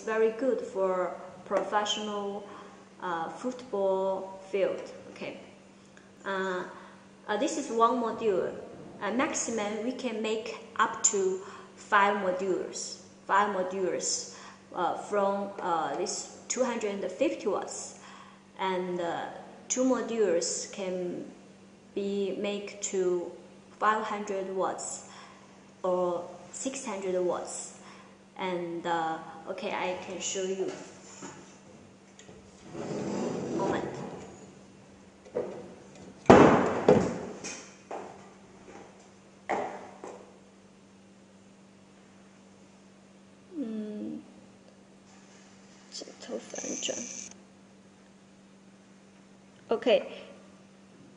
very good for professional football field. Okay. This is one module. Maximum we can make up to 5 modules. 5 modules from this 250 watts, and 2 modules can be made to 500 watts or 600 watts. And okay, I can show you. Moment.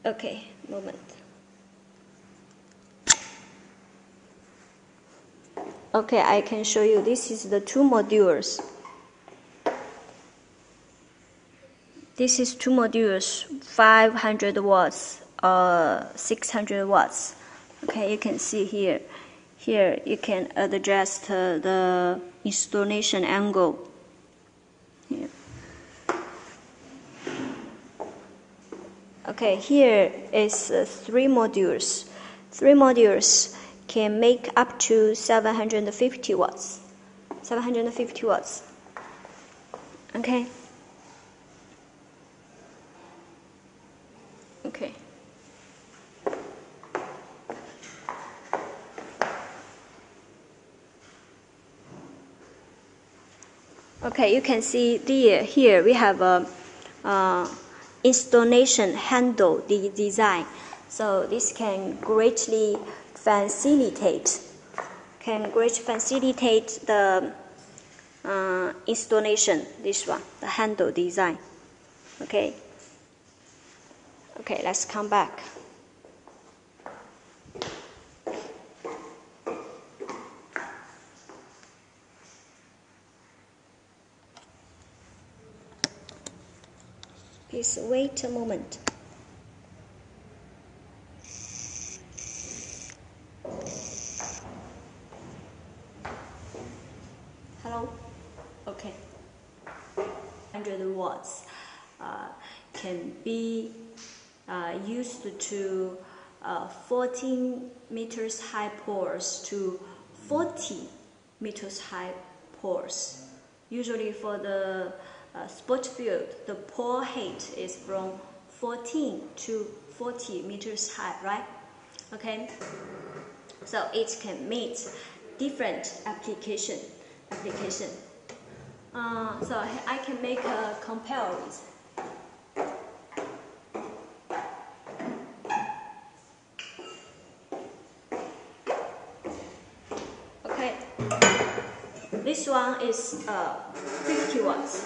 Okay, moment. Okay, I can show you. This is the 2 modules. This is 2 modules, 500 watts, 600 watts. Okay, you can see here. Here you can adjust the installation angle. Here. Okay, here is 3 modules. 3 modules can make up to 750 watts. 750 watts. Okay. Okay. Okay, you can see here we have a installation handle design. So this can greatly facilitate the installation. This one, the handle design. Okay. Okay, let's come back. Please wait a moment. Hello? Okay. 100 watts can be used to 14 meters high pores to 40 meters high pores. Usually for the sport field, the pore height is from 14 to 40 meters high, right? Okay. So it can meet different application. So I can make a comparison. Okay, this one is 50 watts,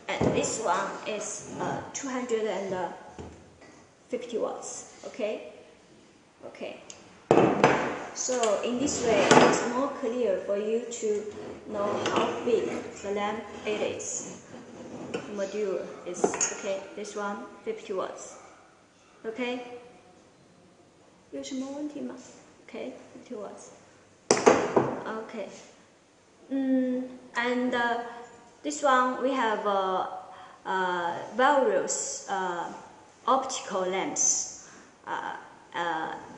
and this one is 250 watts. Okay. So in this way, it's more clear for you to know how big the lamp it is. The module is okay. This one 50 watts. Okay. 有什么问题吗? Okay, 50 watts. Okay. And this one we have various optical lamps.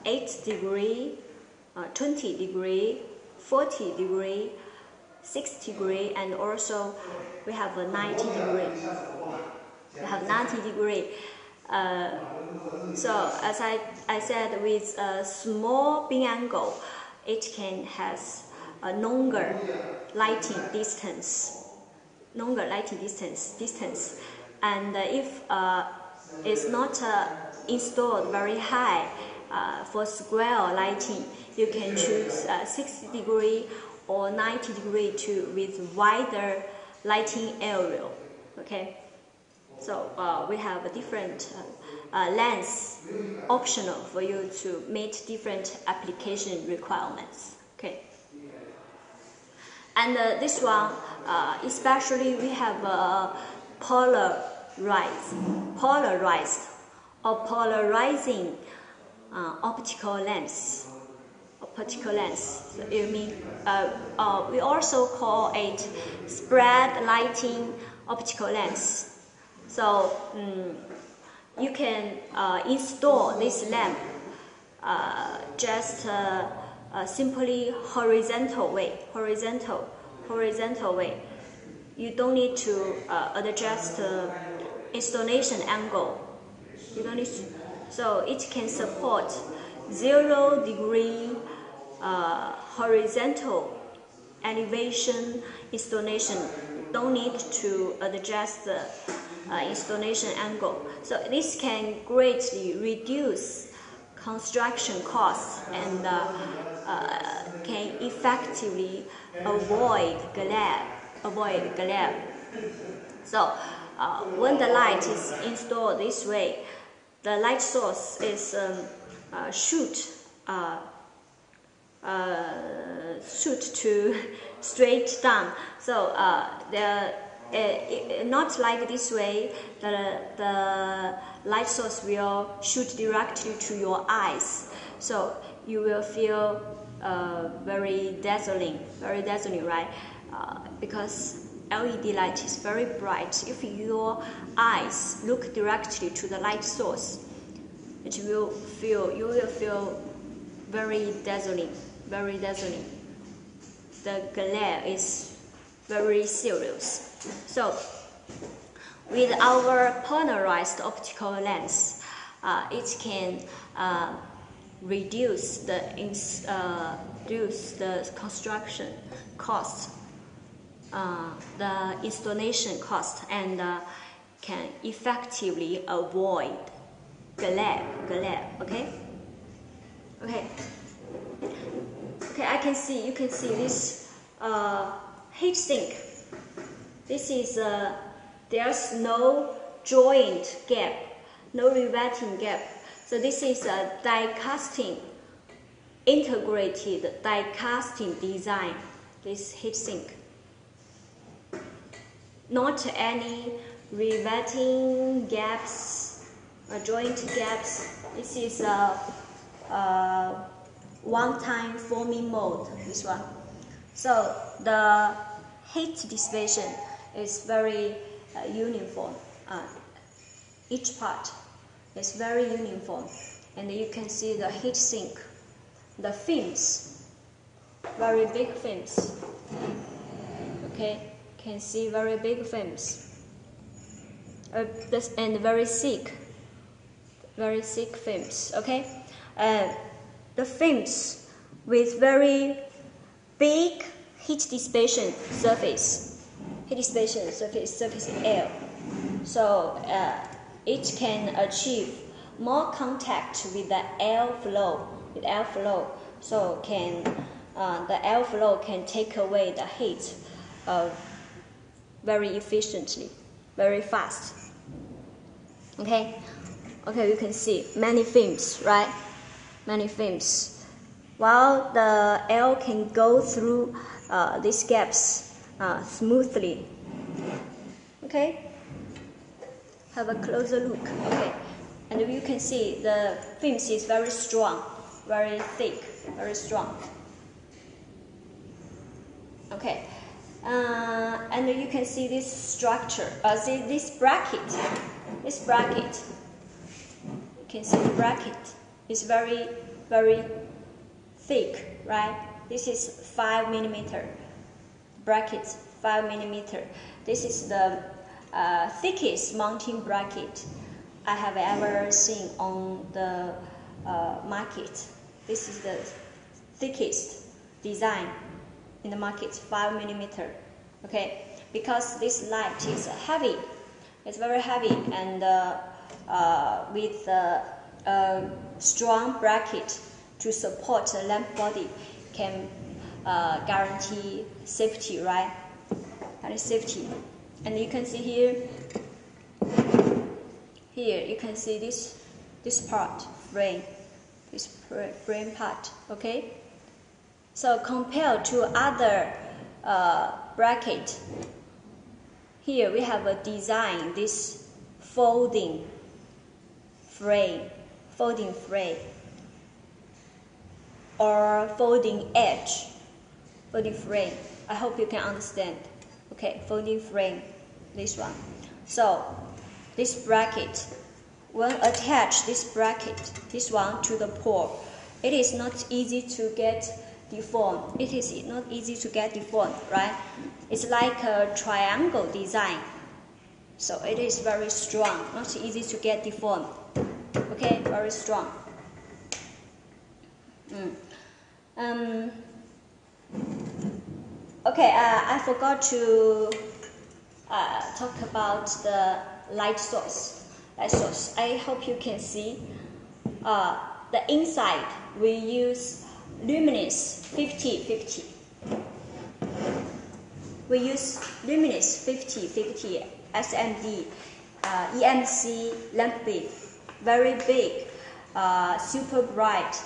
8 degree, 20 degree, 40 degree, 60 degree, and also we have a 90 degree. So as I said, with a small beam angle, it can has a longer lighting distance. And if it's not installed very high, for square lighting, you can choose 60 degree or 90 degree with wider lighting area. Okay, so we have a different lens optional for you to meet different application requirements. Okay, and this one especially we have polarized or polarizing optical lens. optical lens. So you mean we also call it spread lighting optical lens. So you can install this lamp just simply horizontal way. You don't need to adjust installation angle. You don't need to, so it can support 0 degree horizontal elevation installation. Don't need to adjust the installation angle. So this can greatly reduce construction costs and can effectively avoid glare. So when the light is installed this way, the light source is shoot to straight down. So not like this way, the light source will shoot directly to your eyes. So you will feel very dazzling, right? Because LED light is very bright. If your eyes look directly to the light source, you will feel very dazzling. The glare is very serious. So with our polarized optical lens, it can reduce the construction cost, the installation cost, and can effectively avoid glare. Okay. You can see this heat sink. This is there's no joint gap, no riveting gap. So this is a integrated die casting design. This heat sink, not any riveting gaps or joint gaps. This is a one-time forming mode. This one. So the heat dissipation is very uniform. Each part is very uniform, and you can see the heat sink, the fins, very big fins. Okay, can see very big fins, and very thick fins. Okay, the fins with very big heat dissipation surface L. So it can achieve more contact with the air flow. So the air flow can take away the heat very efficiently, very fast. Okay, you can see many fins, right? Many fins. While the air can go through these gaps smoothly. Okay, have a closer look. Okay, and you can see the fins is very strong, very thick, very strong. Okay, and you can see this structure. See this bracket. You can see the bracket is very thick, right? This is 5 millimeter bracket, 5 millimeter. This is the thickest mounting bracket I have ever seen on the market. This is the thickest design in the market, 5 millimeter. Okay, because this light is heavy, it's very heavy, and with a strong bracket to support the lamp body can guarantee safety, right? Safety. And you can see here you can see this part, frame, this frame part. Okay, so compared to other bracket, here we have a design, this folding frame. or folding edge, folding frame. I hope you can understand. Okay, folding frame, this one. So this bracket, when attach this bracket, this one to the pore, it is not easy to get deformed. It is not easy to get deformed, right? It's like a triangle design. So it is very strong, not easy to get deformed. Okay, very strong. Okay, I forgot to talk about the light source. I hope you can see. The inside we use luminous 50-50. We use luminous 50-50 SMD EMC lamp beam, very big, super bright.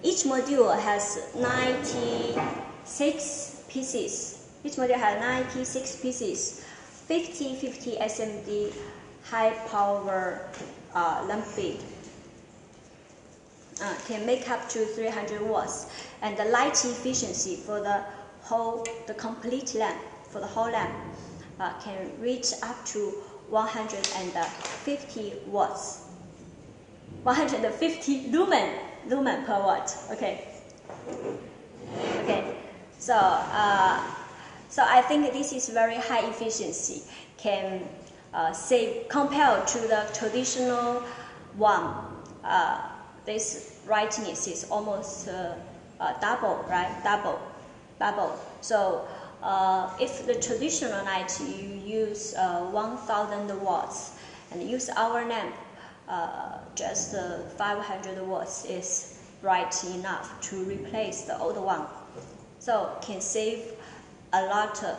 Each module has 96 pieces. Each module has 96 pieces. 50-50 SMD high power lamp beam can make up to 300 watts, and the light efficiency for the complete lamp, for the whole lamp, can reach up to 150 watts. 150 lumen per watt. Okay. So I think this is very high efficiency. Can save compared to the traditional one. This brightness is almost double, right? Double. So if the traditional light you use 1000 watts and use our lamp, just 500 watts is bright enough to replace the old one. So can save a lot of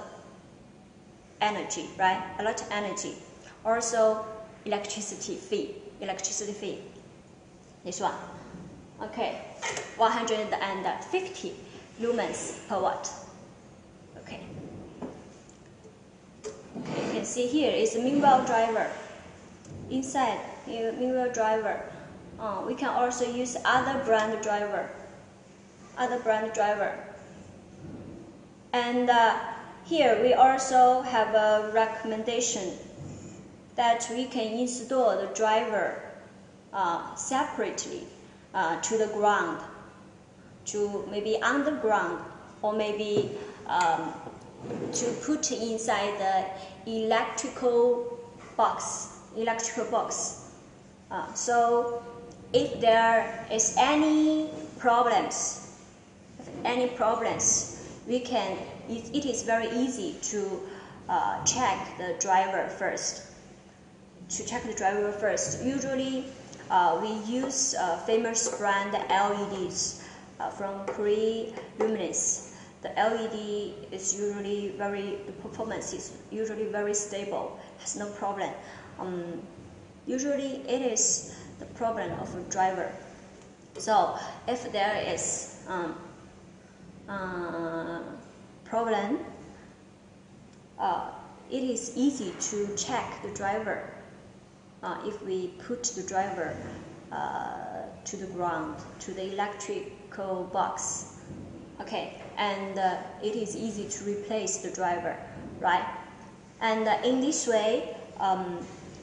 energy, right? A lot of energy. Also electricity fee. This one. Okay, 150 lumens per watt. Okay, you can see here is a meanwhile driver. Inside meanwhile driver, we can also use other brand driver. And here we also have a recommendation that we can install the driver separately to the ground, to maybe underground, or maybe to put inside the electrical box. So if there is any problems, we can. It is very easy to check the driver first. Usually, we use famous brand LEDs from Korea Luminous. The LED is usually the performance is usually very stable, has no problem. Usually it is the problem of a driver. So if there is problem, it is easy to check the driver if we put the driver to the ground, to the electrical box. Okay, and it is easy to replace the driver, right? And in this way,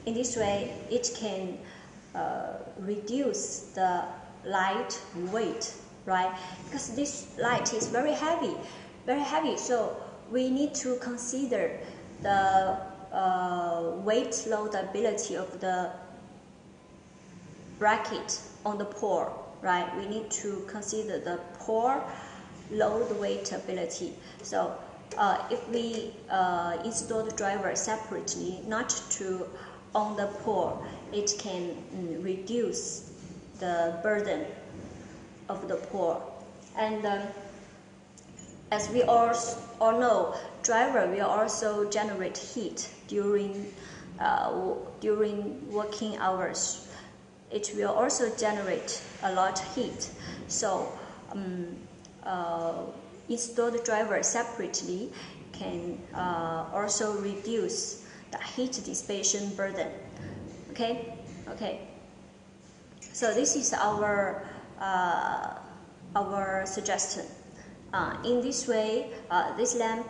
it can reduce the light weight, right? Because this light is very heavy. So we need to consider the weight load ability of the bracket on the pore, right? We need to consider the pore load weight ability. So if we install the driver separately, not to on the pore, it can reduce the burden of the pore. And as we all know, driver will also generate heat during working hours. It will also generate a lot of heat. So install the driver separately can also reduce the heat dissipation burden. Okay. So this is our our suggestion. In this way, this lamp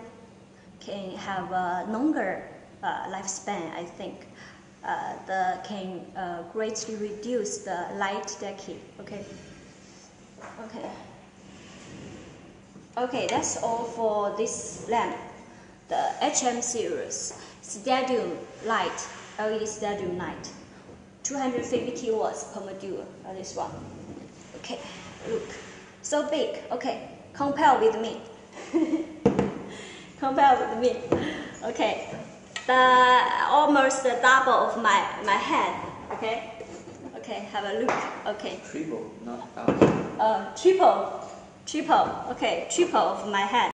can have a longer lifespan, I think. Can greatly reduce the light decay. Okay, that's all for this lamp. The HM series stadium light, LED stadium light, 250 kilowatts per module. This one. Okay, look, so big. Okay, compare with me. Compare with me. Okay, almost the double of my head. Okay, have a look. Okay. Triple, not double. Triple. Okay, triple of my head.